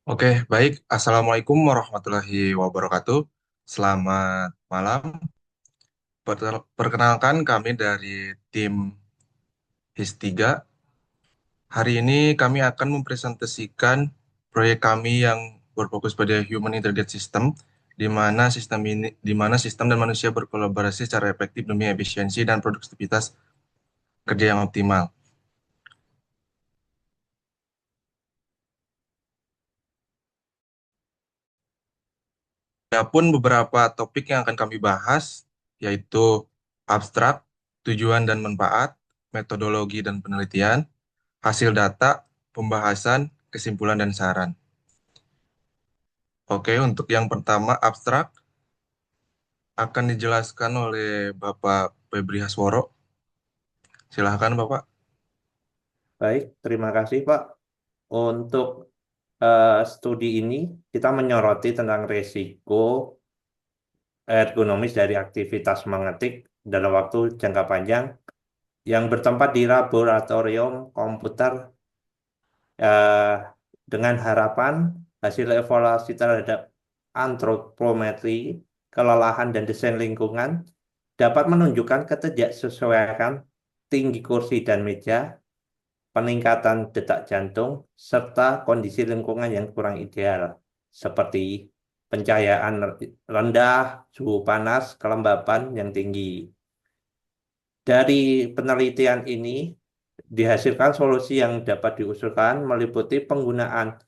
Oke, baik. Assalamualaikum warahmatullahi wabarakatuh. Selamat malam. Perkenalkan kami dari tim HIS 3. Hari ini kami akan mempresentasikan proyek kami yang berfokus pada Human Integrated System, di mana sistem dan manusia berkolaborasi secara efektif demi efisiensi dan produktivitas kerja yang optimal. Adapun beberapa topik yang akan kami bahas, yaitu abstrak, tujuan dan manfaat, metodologi dan penelitian, hasil data, pembahasan, kesimpulan, dan saran. Oke, untuk yang pertama, abstrak akan dijelaskan oleh Bapak Febri Hasworo. Silahkan, Bapak. Baik, terima kasih Pak. Untuk studi ini kita menyoroti tentang risiko ergonomis dari aktivitas mengetik dalam waktu jangka panjang yang bertempat di laboratorium komputer eh, dengan harapan hasil evaluasi terhadap antropometri, kelelahan dan desain lingkungan dapat menunjukkan ketidaksesuaian tinggi kursi dan meja, peningkatan detak jantung, serta kondisi lingkungan yang kurang ideal, seperti pencahayaan rendah, suhu panas, kelembapan yang tinggi. Dari penelitian ini, dihasilkan solusi yang dapat diusulkan meliputi penggunaan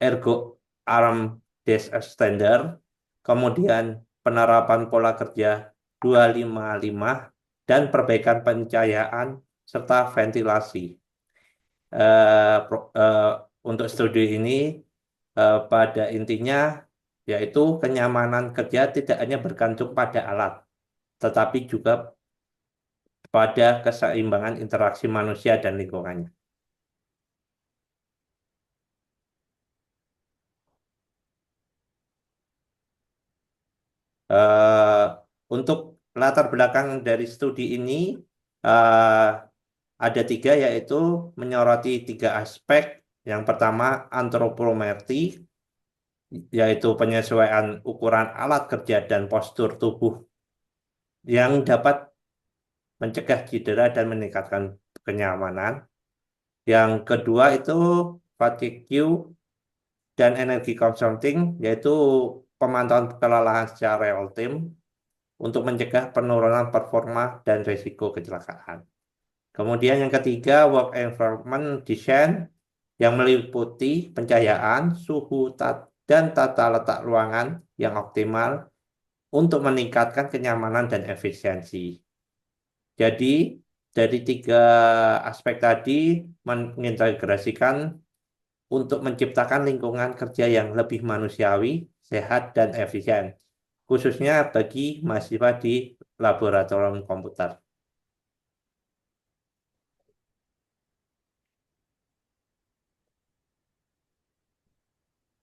ergo arm desk extender, kemudian penerapan pola kerja 255, dan perbaikan pencahayaan serta ventilasi. Untuk studi ini pada intinya yaitu kenyamanan kerja tidak hanya bergantung pada alat, tetapi juga pada keseimbangan interaksi manusia dan lingkungannya. Eh, untuk latar belakang dari studi ini eh, ada tiga, yaitu menyoroti tiga aspek. Yang pertama antropometri, yaitu penyesuaian ukuran alat kerja dan postur tubuh yang dapat mencegah cedera dan meningkatkan kenyamanan. Yang kedua itu fatigue dan energi consulting, yaitu pemantauan kelelahan secara real time untuk mencegah penurunan performa dan risiko kecelakaan. Kemudian yang ketiga, work environment design yang meliputi pencahayaan, suhu, dan tata letak ruangan yang optimal untuk meningkatkan kenyamanan dan efisiensi. Jadi, dari tiga aspek tadi mengintegrasikan untuk menciptakan lingkungan kerja yang lebih manusiawi, sehat, dan efisien, khususnya bagi mahasiswa di laboratorium komputer.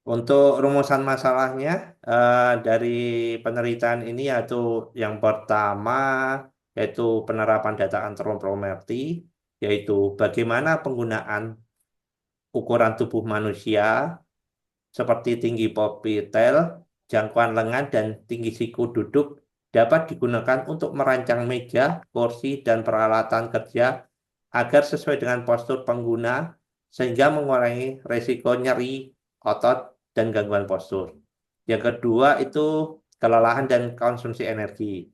Untuk rumusan masalahnya dari penelitian ini yaitu yang pertama yaitu penerapan data antropometri, yaitu bagaimana penggunaan ukuran tubuh manusia seperti tinggi popitel, jangkauan lengan, dan tinggi siku duduk dapat digunakan untuk merancang meja, kursi, dan peralatan kerja agar sesuai dengan postur pengguna sehingga mengurangi risiko nyeri otot dan gangguan postur. Yang kedua itu kelelahan dan konsumsi energi.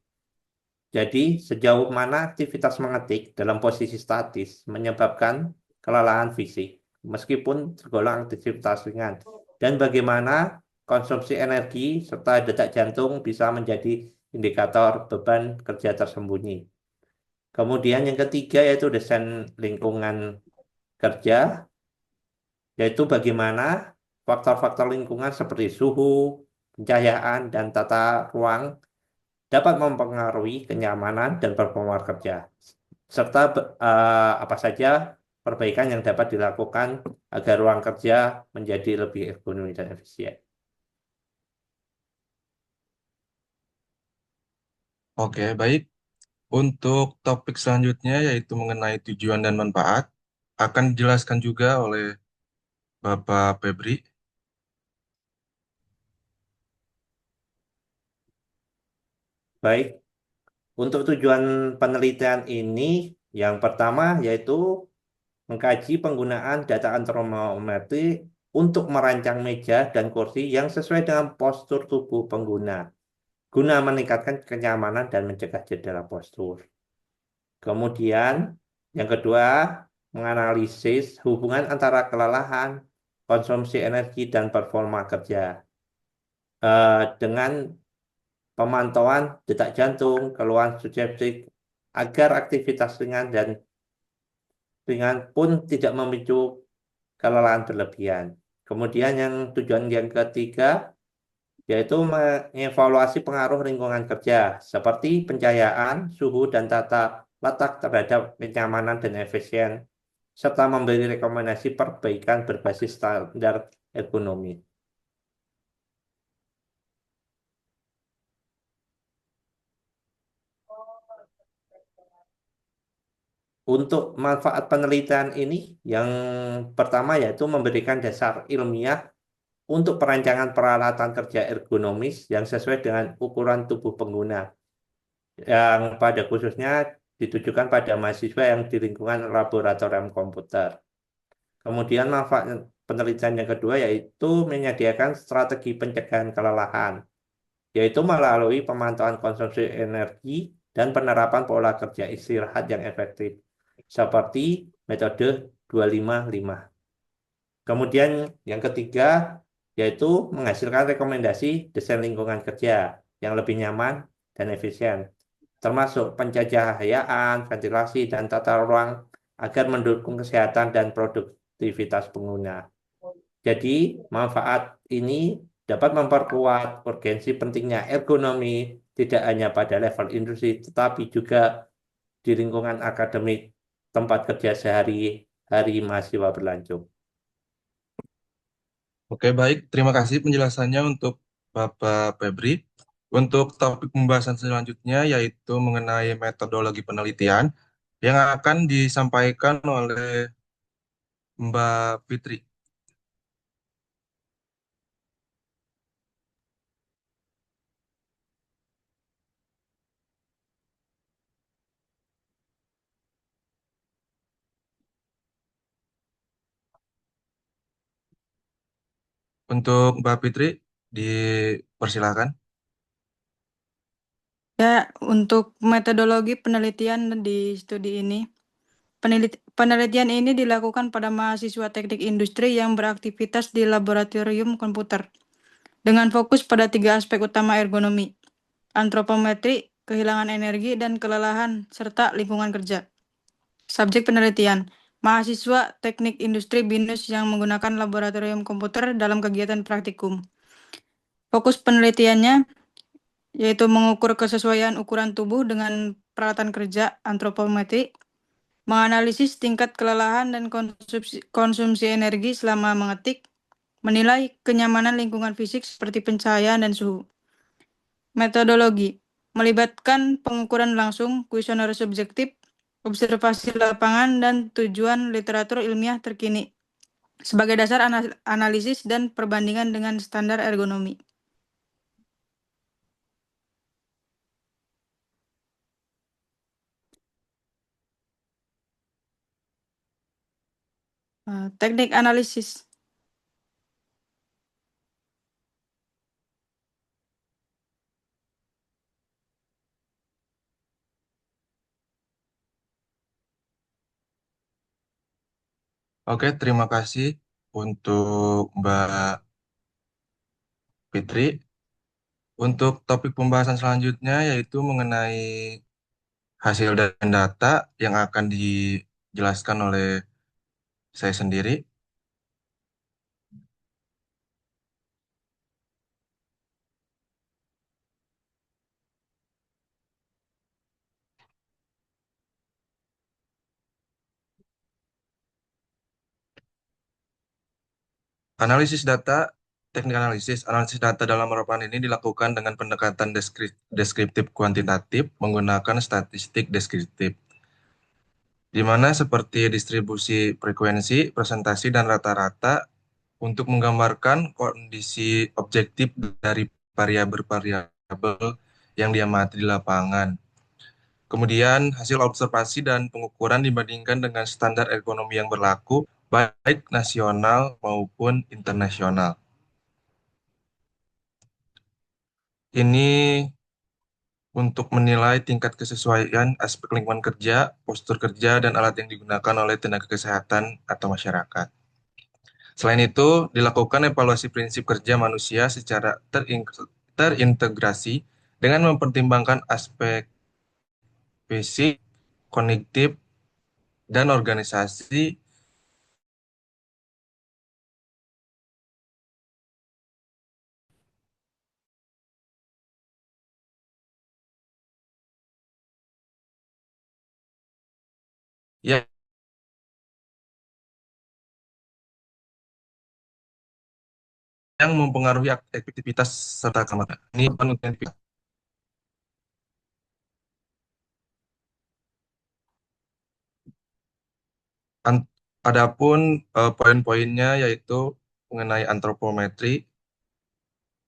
Jadi, sejauh mana aktivitas mengetik dalam posisi statis menyebabkan kelelahan fisik, meskipun tergolong aktivitas ringan, dan bagaimana konsumsi energi serta detak jantung bisa menjadi indikator beban kerja tersembunyi. Kemudian yang ketiga yaitu desain lingkungan kerja, yaitu bagaimana faktor-faktor lingkungan seperti suhu, pencahayaan, dan tata ruang dapat mempengaruhi kenyamanan dan performa kerja, serta apa saja perbaikan yang dapat dilakukan agar ruang kerja menjadi lebih ergonomis dan efisien. Oke, baik. Untuk topik selanjutnya, yaitu mengenai tujuan dan manfaat, akan dijelaskan juga oleh Bapak Febri. Baik, untuk tujuan penelitian ini yang pertama yaitu mengkaji penggunaan data antropometri untuk merancang meja dan kursi yang sesuai dengan postur tubuh pengguna, guna meningkatkan kenyamanan dan mencegah cedera postur. Kemudian, yang kedua, menganalisis hubungan antara kelelahan, konsumsi energi, dan performa kerja. Dengan pemantauan detak jantung, keluhan subjektif, agar aktivitas ringan pun tidak memicu kelelahan berlebihan. Kemudian yang tujuan yang ketiga yaitu mengevaluasi pengaruh lingkungan kerja seperti pencahayaan, suhu, dan tata letak terhadap kenyamanan dan efisien, serta memberi rekomendasi perbaikan berbasis standar ergonomi. Untuk manfaat penelitian ini, yang pertama yaitu memberikan dasar ilmiah untuk perancangan peralatan kerja ergonomis yang sesuai dengan ukuran tubuh pengguna, yang pada khususnya ditujukan pada mahasiswa yang di lingkungan laboratorium komputer. Kemudian manfaat penelitian yang kedua yaitu menyediakan strategi pencegahan kelelahan, yaitu melalui pemantauan konsumsi energi dan penerapan pola kerja istirahat yang efektif, seperti metode 255. Kemudian yang ketiga yaitu menghasilkan rekomendasi desain lingkungan kerja yang lebih nyaman dan efisien, termasuk pencahayaan, ventilasi, dan tata ruang agar mendukung kesehatan dan produktivitas pengguna. Jadi, manfaat ini dapat memperkuat urgensi pentingnya ergonomi tidak hanya pada level industri, tetapi juga di lingkungan akademik tempat kerja sehari-hari mahasiswa berlanjut. Oke, baik. Terima kasih penjelasannya untuk Bapak Febri. Untuk topik pembahasan selanjutnya yaitu mengenai metodologi penelitian yang akan disampaikan oleh Mbak Fitri. Untuk Mbak Fitri, dipersilakan. Ya, untuk metodologi penelitian di studi ini, penelitian ini dilakukan pada mahasiswa teknik industri yang beraktivitas di laboratorium komputer, dengan fokus pada 3 aspek utama ergonomi, antropometri, kehilangan energi, dan kelelahan, serta lingkungan kerja. Subjek penelitian, mahasiswa teknik industri BINUS yang menggunakan laboratorium komputer dalam kegiatan praktikum. Fokus penelitiannya yaitu mengukur kesesuaian ukuran tubuh dengan peralatan kerja antropometri, menganalisis tingkat kelelahan dan konsumsi energi selama mengetik, menilai kenyamanan lingkungan fisik seperti pencahayaan dan suhu. Metodologi melibatkan pengukuran langsung, kuesioner subjektif, observasi lapangan, dan tujuan literatur ilmiah terkini sebagai dasar analisis dan perbandingan dengan standar ergonomi. Teknik analisis. Oke, terima kasih untuk Mbak Fitri. Untuk topik pembahasan selanjutnya yaitu mengenai hasil dan data yang akan dijelaskan oleh saya sendiri. Analisis data, teknik analisis data dalam laporan ini dilakukan dengan pendekatan deskriptif kuantitatif menggunakan statistik deskriptif, di mana seperti distribusi frekuensi, presentasi, dan rata-rata untuk menggambarkan kondisi objektif dari variabel-variabel yang diamati di lapangan. Kemudian hasil observasi dan pengukuran dibandingkan dengan standar ergonomi yang berlaku, baik nasional maupun internasional. Ini untuk menilai tingkat kesesuaian aspek lingkungan kerja, postur kerja, dan alat yang digunakan oleh tenaga kesehatan atau masyarakat. Selain itu, dilakukan evaluasi prinsip kerja manusia secara terintegrasi dengan mempertimbangkan aspek fisik, kognitif, dan organisasi yang mempengaruhi efektivitas serta keselamatan. Ini penelitian. Adapun poin-poinnya yaitu mengenai antropometri.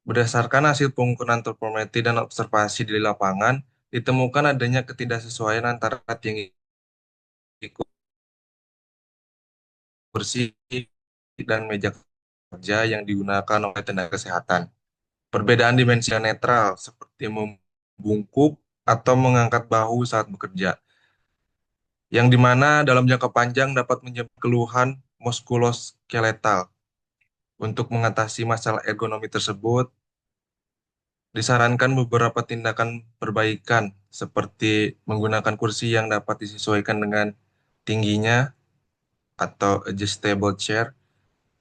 Berdasarkan hasil pengukuran antropometri dan observasi di lapangan, ditemukan adanya ketidaksesuaian antara tinggi kursi dan meja kerja yang digunakan oleh tenaga kesehatan. Perbedaan dimensi yang netral, seperti membungkuk atau mengangkat bahu saat bekerja, yang dimana dalam jangka panjang dapat menyebabkan keluhan muskuloskeletal. Untuk mengatasi masalah ergonomi tersebut, disarankan beberapa tindakan perbaikan seperti menggunakan kursi yang dapat disesuaikan dengan tingginya atau adjustable chair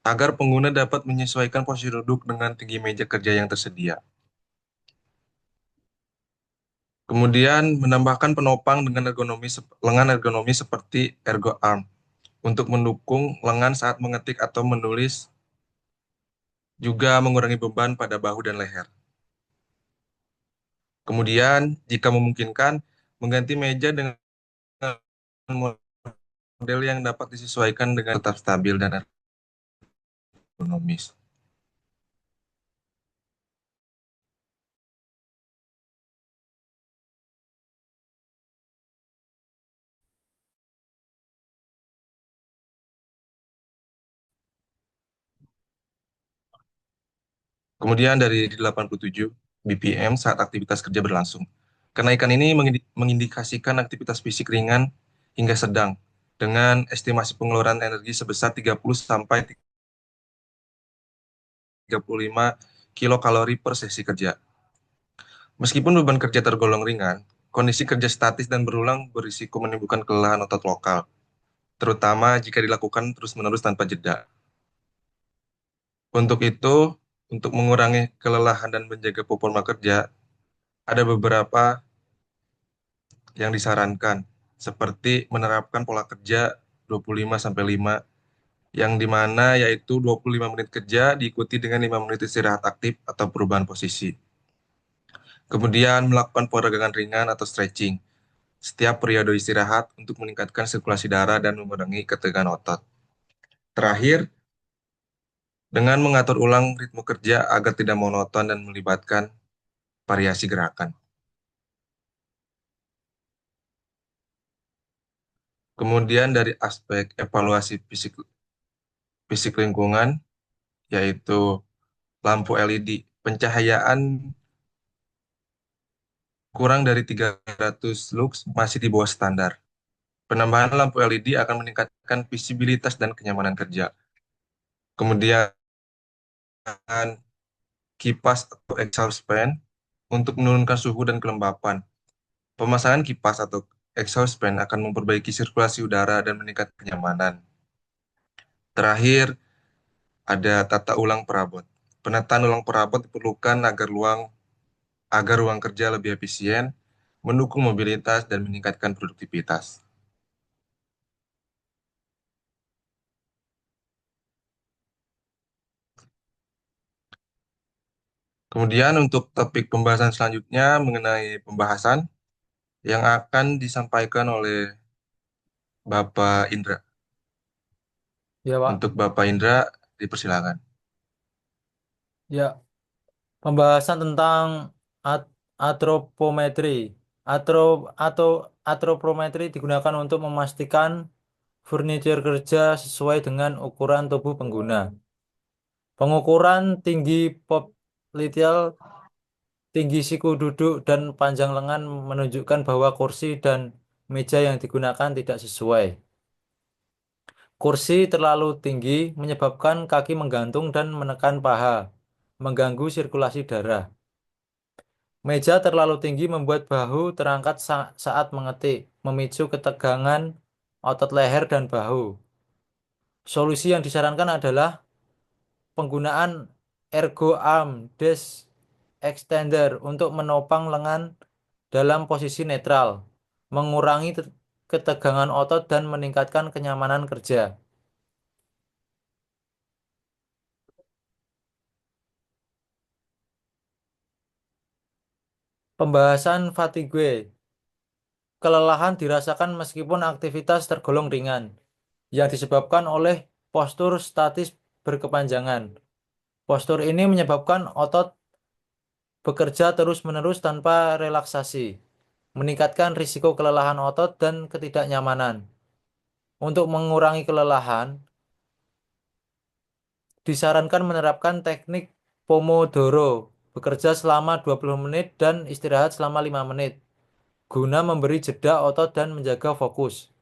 agar pengguna dapat menyesuaikan posisi duduk dengan tinggi meja kerja yang tersedia. Kemudian menambahkan penopang dengan lengan ergonomi seperti ergo arm untuk mendukung lengan saat mengetik atau menulis, juga mengurangi beban pada bahu dan leher. Kemudian jika memungkinkan mengganti meja dengan model yang dapat disesuaikan dengan tetap stabil dan ergonomis. Kemudian dari 87 BPM saat aktivitas kerja berlangsung. Kenaikan ini mengindikasikan aktivitas fisik ringan hingga sedang dengan estimasi pengeluaran energi sebesar 30 sampai 35 kilokalori per sesi kerja. Meskipun beban kerja tergolong ringan, kondisi kerja statis dan berulang berisiko menimbulkan kelelahan otot lokal, terutama jika dilakukan terus-menerus tanpa jeda. Untuk itu, untuk mengurangi kelelahan dan menjaga performa kerja, ada beberapa yang disarankan, seperti menerapkan pola kerja 25-5, yang dimana yaitu 25 menit kerja diikuti dengan 5 menit istirahat aktif atau perubahan posisi. Kemudian melakukan peregangan ringan atau stretching setiap periode istirahat untuk meningkatkan sirkulasi darah dan mengurangi ketegangan otot. Terakhir, dengan mengatur ulang ritme kerja agar tidak monoton dan melibatkan variasi gerakan. Kemudian dari aspek evaluasi fisik lingkungan, yaitu lampu LED, pencahayaan kurang dari 300 lux masih di bawah standar. Penambahan lampu LED akan meningkatkan visibilitas dan kenyamanan kerja. Kemudian kipas atau exhaust fan untuk menurunkan suhu dan kelembapan. Pemasangan kipas atau exhaust fan akan memperbaiki sirkulasi udara dan meningkatkan kenyamanan. Terakhir, ada tata ulang perabot. Penataan ulang perabot diperlukan agar ruang kerja lebih efisien, mendukung mobilitas, dan meningkatkan produktivitas. Kemudian untuk topik pembahasan selanjutnya mengenai pembahasan yang akan disampaikan oleh Bapak Indra. Ya, Pak. Untuk Bapak Indra, dipersilakan. Ya, pembahasan tentang Antropometri. Atau antropometri digunakan untuk memastikan furniture kerja sesuai dengan ukuran tubuh pengguna. Pengukuran tinggi pop litial, tinggi siku duduk, dan panjang lengan menunjukkan bahwa kursi dan meja yang digunakan tidak sesuai. Kursi terlalu tinggi menyebabkan kaki menggantung dan menekan paha, mengganggu sirkulasi darah. Meja terlalu tinggi membuat bahu terangkat saat mengetik, memicu ketegangan otot leher dan bahu. Solusi yang disarankan adalah penggunaan ergo arm desk extender untuk menopang lengan dalam posisi netral, mengurangi ketegangan otot dan meningkatkan kenyamanan kerja. Pembahasan fatigue. Kelelahan dirasakan meskipun aktivitas tergolong ringan, yang disebabkan oleh postur statis berkepanjangan. Postur ini menyebabkan otot bekerja terus-menerus tanpa relaksasi, meningkatkan risiko kelelahan otot dan ketidaknyamanan. Untuk mengurangi kelelahan, disarankan menerapkan teknik Pomodoro, bekerja selama 20 menit dan istirahat selama 5 menit, guna memberi jeda otot dan menjaga fokus.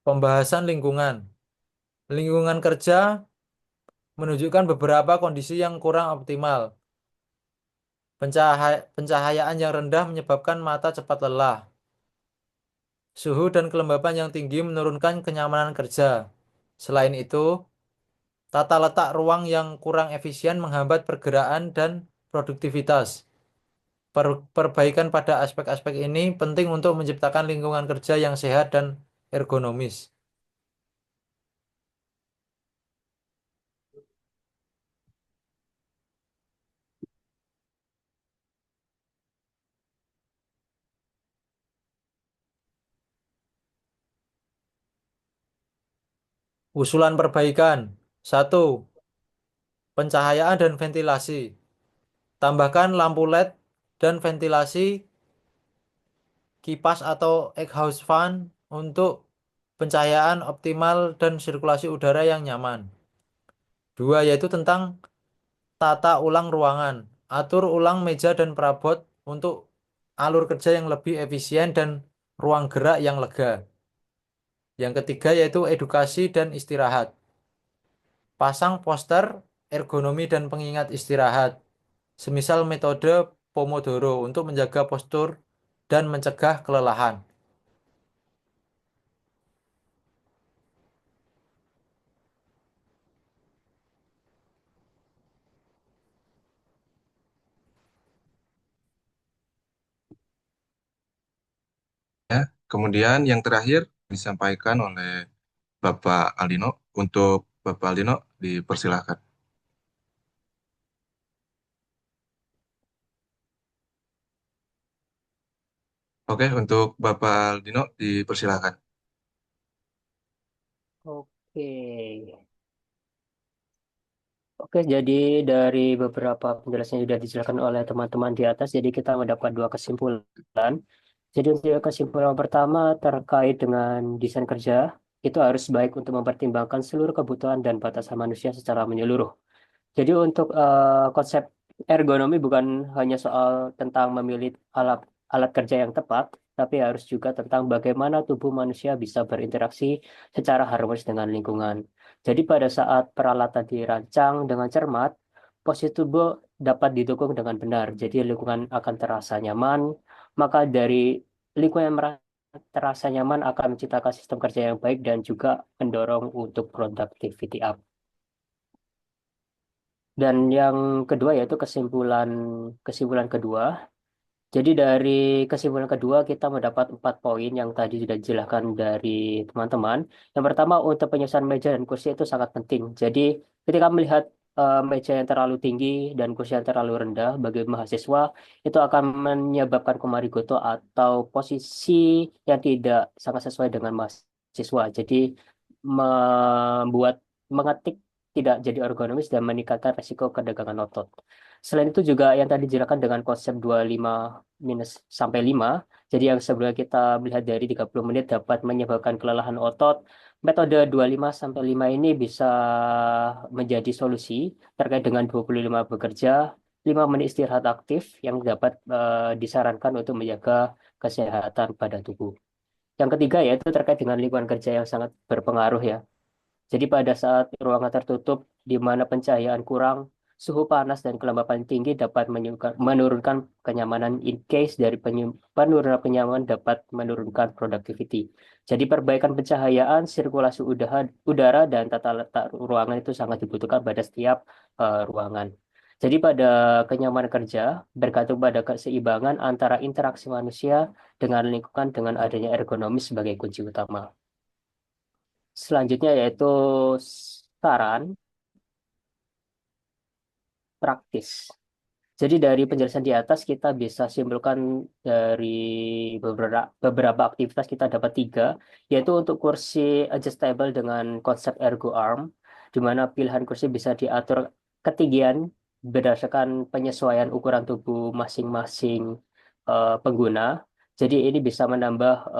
Pembahasan lingkungan. Lingkungan kerja menunjukkan beberapa kondisi yang kurang optimal. Pencahayaan yang rendah menyebabkan mata cepat lelah. Suhu dan kelembapan yang tinggi menurunkan kenyamanan kerja. Selain itu, tata letak ruang yang kurang efisien menghambat pergerakan dan produktivitas. Perbaikan pada aspek-aspek ini penting untuk menciptakan lingkungan kerja yang sehat dan ergonomis. Usulan perbaikan. 1. Pencahayaan dan ventilasi. Tambahkan lampu LED dan ventilasi kipas atau exhaust fan untuk pencahayaan optimal dan sirkulasi udara yang nyaman. 2. Yaitu tentang tata ulang ruangan. Atur ulang meja dan perabot untuk alur kerja yang lebih efisien dan ruang gerak yang lega. Yang ketiga yaitu edukasi dan istirahat. Pasang poster ergonomi dan pengingat istirahat, semisal metode Pomodoro untuk menjaga postur dan mencegah kelelahan. Ya. Kemudian yang terakhir disampaikan oleh Bapak Aldino. Untuk Bapak Aldino, dipersilahkan. Oke, untuk Bapak Aldino, dipersilahkan. Oke. Oke, jadi dari beberapa penjelasan yang sudah dijelaskan oleh teman-teman di atas, jadi kita mendapat dua kesimpulan. Jadi untuk kesimpulan pertama terkait dengan desain kerja, itu harus baik untuk mempertimbangkan seluruh kebutuhan dan batasan manusia secara menyeluruh. Jadi untuk konsep ergonomi bukan hanya soal tentang memilih alat alat kerja yang tepat, tapi harus juga tentang bagaimana tubuh manusia bisa berinteraksi secara harmonis dengan lingkungan. Jadi pada saat peralatan dirancang dengan cermat, posisi tubuh dapat didukung dengan benar. Jadi lingkungan akan terasa nyaman, maka dari lingkungan yang terasa nyaman akan menciptakan sistem kerja yang baik dan juga mendorong untuk productivity up. Dan yang kedua yaitu kesimpulan kesimpulan kedua. Jadi dari kesimpulan kedua kita mendapat 4 poin yang tadi sudah dijelaskan dari teman-teman. Yang pertama untuk penyusunan meja dan kursi itu sangat penting. Jadi ketika melihat meja yang terlalu tinggi dan kursi yang terlalu rendah bagi mahasiswa itu akan menyebabkan kumarigoto atau posisi yang tidak sangat sesuai dengan mahasiswa. Jadi membuat mengetik tidak jadi ergonomis dan meningkatkan resiko ketegangan otot. Selain itu juga yang tadi dijelaskan dengan konsep 25 minus sampai 5. Jadi yang sebelumnya kita melihat dari 30 menit dapat menyebabkan kelelahan otot. Metode 25 sampai 5 ini bisa menjadi solusi terkait dengan 25 bekerja, 5 menit istirahat aktif yang dapat disarankan untuk menjaga kesehatan pada tubuh. Yang ketiga yaitu terkait dengan lingkungan kerja yang sangat berpengaruh ya. Jadi pada saat ruangan tertutup di mana pencahayaan kurang, suhu panas dan kelembapan tinggi dapat menurunkan kenyamanan in case dari penurunan kenyamanan dapat menurunkan productivity. Jadi perbaikan pencahayaan, sirkulasi udara dan tata letak ruangan itu sangat dibutuhkan pada setiap ruangan. Jadi pada kenyamanan kerja bergantung pada keseimbangan antara interaksi manusia dengan lingkungan dengan adanya ergonomis sebagai kunci utama. Selanjutnya yaitu saran praktis. Jadi dari penjelasan di atas kita bisa simpulkan dari beberapa aktivitas kita dapat 3, yaitu untuk kursi adjustable dengan konsep ergo arm, di mana pilihan kursi bisa diatur ketinggian berdasarkan penyesuaian ukuran tubuh masing-masing pengguna. Jadi ini bisa menambah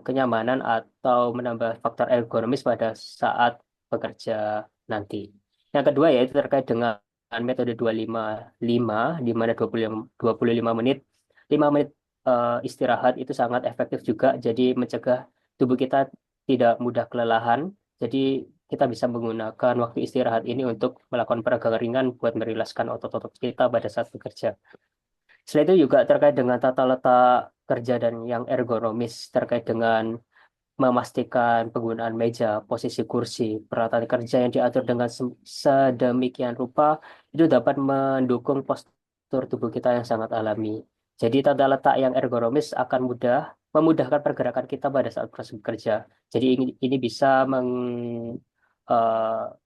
kenyamanan atau menambah faktor ergonomis pada saat bekerja nanti. Yang kedua yaitu terkait dengan metode 255 di mana 25 menit 5 menit istirahat itu sangat efektif juga jadi mencegah tubuh kita tidak mudah kelelahan. Jadi kita bisa menggunakan waktu istirahat ini untuk melakukan peregangan ringan buat merilaskan otot-otot kita pada saat bekerja. Selain itu juga terkait dengan tata letak kerja dan yang ergonomis terkait dengan memastikan penggunaan meja, posisi kursi, peralatan kerja yang diatur dengan sedemikian rupa itu dapat mendukung postur tubuh kita yang sangat alami. Jadi tata letak yang ergonomis akan memudahkan pergerakan kita pada saat proses bekerja. Jadi ini bisa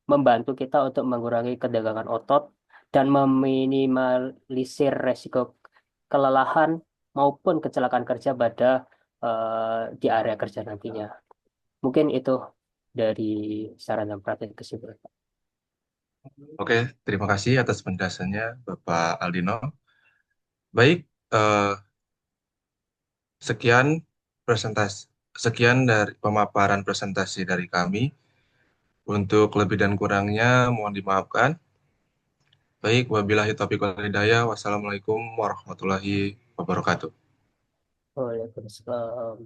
membantu kita untuk mengurangi ketegangan otot dan meminimalisir resiko kelelahan maupun kecelakaan kerja pada di area kerja nantinya. Mungkin itu dari saran dan praktik kesimpulan. Oke, terima kasih atas penjelasannya, Bapak Aldino. Baik, sekian dari pemaparan presentasi dari kami. Untuk lebih dan kurangnya mohon dimaafkan. Baik, wabillahi taufiq wal hidayah. Wassalamualaikum warahmatullahi wabarakatuh. Waalaikumsalam.